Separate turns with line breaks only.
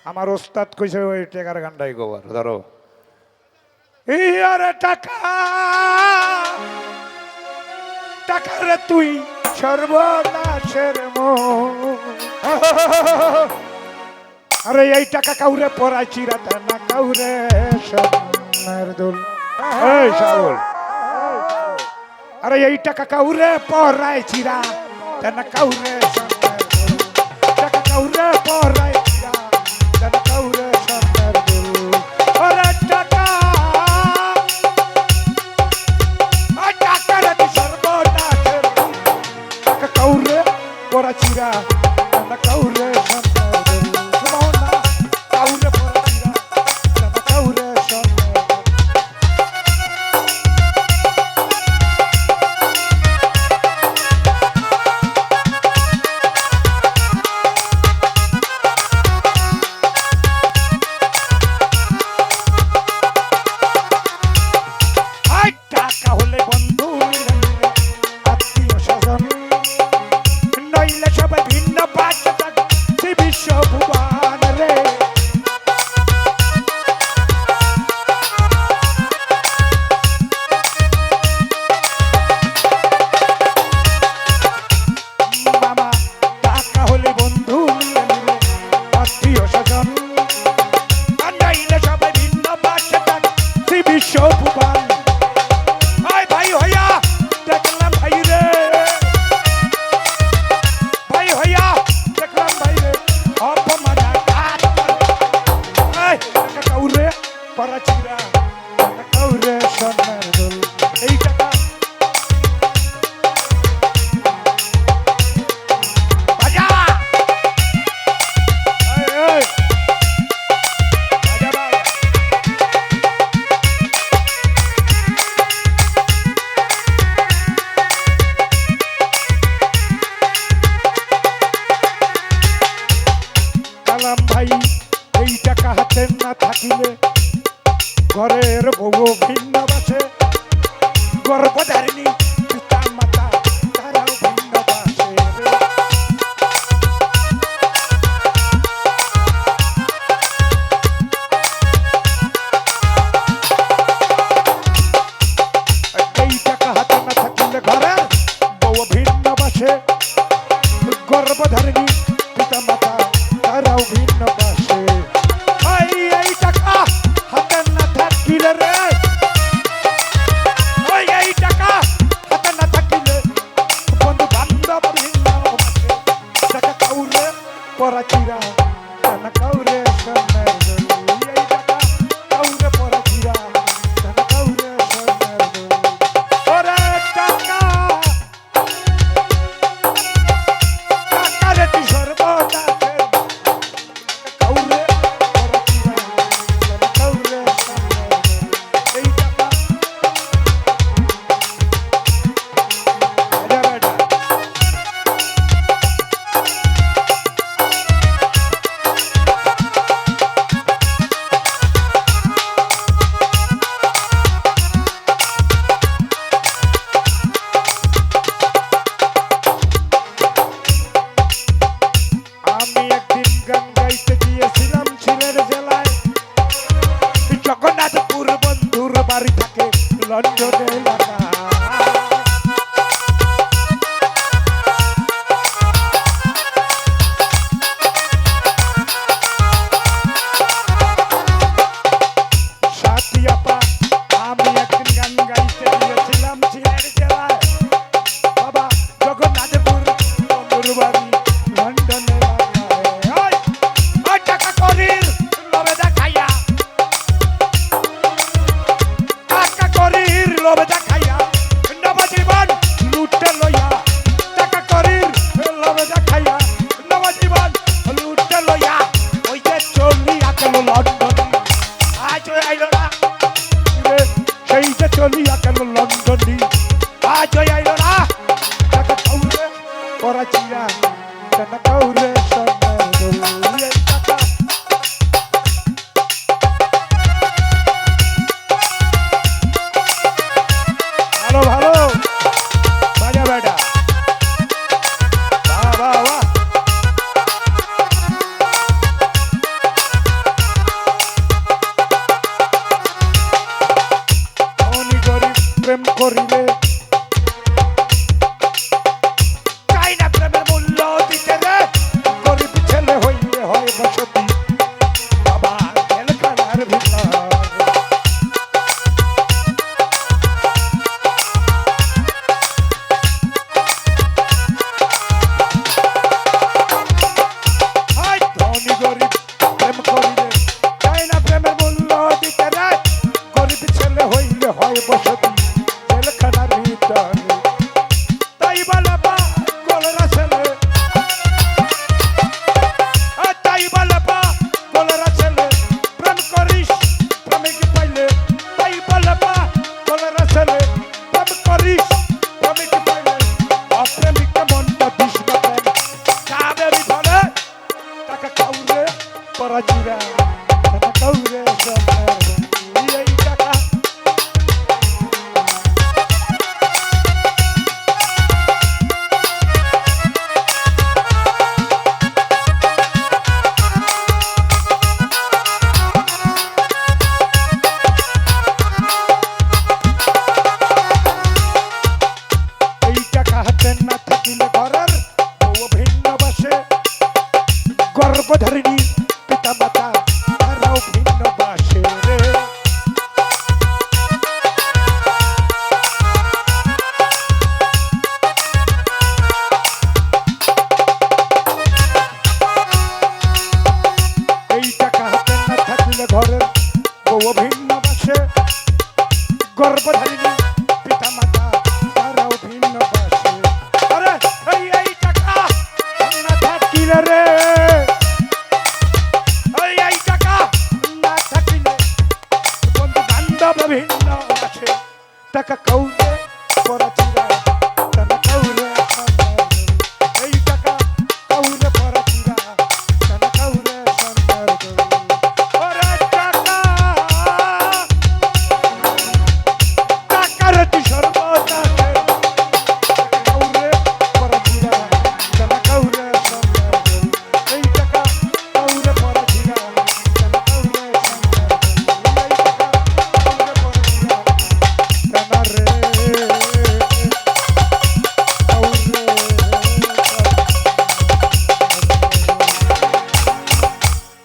আমার ওস্তাদ কইছে ওই টেকার গানটাই গোবার ধরো ইয়ারে টাকা টাকা রে তুই সর্বনাশের আরে এই টাকা কাউরে পড়াইছি রাতা না কাউরে সোনার দুল এই শাওল আরে এই টাকা কাউরে পড়াইছি রাতা না কাউরে সোনার দুল টাকা কাউরে পড়াইছি রাতা না কাউরে সোনার দুল আরে টাকা টাকা রে তুই সর্বনাশের টাকা কাউরে পড়াইছি রাতা না কাউরে সোনার ঘরের বউ ভিন্ন বাসে গর্ভধারিণী পিতা মাতা তারাও ভিন্ন বাসে এই টাকা হাতে না থাকিলে ঘরের বউ ভিন্ন বাসে গর্ভধারিণী পিতা মাতা তারাও ভিন্ন বাসে এই টাকা হাতে না থাকিলে রে এই টাকা হাতে না থাকিলে বন্ধু বান্ধব ভিন্ন বাসে টাকা কাউরে পরাচিরা টাকা কাউরে সোনার দুল এই টাকা কাউরে পরাচিরা টাকা কাউরে সোনার দুল ওরে টাকা টাকা রে তুই সর্বনাশের কাউরে পরাচিরা টাকা কাউরে সোনার দুল এই টাকা আরে বেটা আমি একদিন গান গাইতে গিয়েছিলাম সিলেট জেলায় জগন্নাথপুর বন্ধুর বাড়ি থাকে লন্ডন এলাকা সাথী আপা আমি একদিন গান গাইতে গিয়েছিলাম সিলেট জেলায় বাবা জগন্নাথপুর বন্ধুর বাড়ি লন্ডন এলাকায় ওই টাকা করির লোভে দেখাইয়া টাকা করির লোভে দেখাইয়া নবজীবন লুটে লইয়া টাকা করির লোভে দেখাইয়া নবজীবন লুটে লইয়া ওই যে চলিয়া গেল লন্ডন আজ আইল না রে, সেই যে চলিয়া গেল লন্ডন আজ আইল না টাকা কাউরে পরাচিয়া টাকা কাউরে সোনার দুল এই টাকা ভালো ভালো বাজা বেটা বাহ বাহ বাহ পরাজিরা কাউরে এই টাকা হাতে না থাকিলে ঘরের ও ভিন্ন বাসে গর্ভধারিণী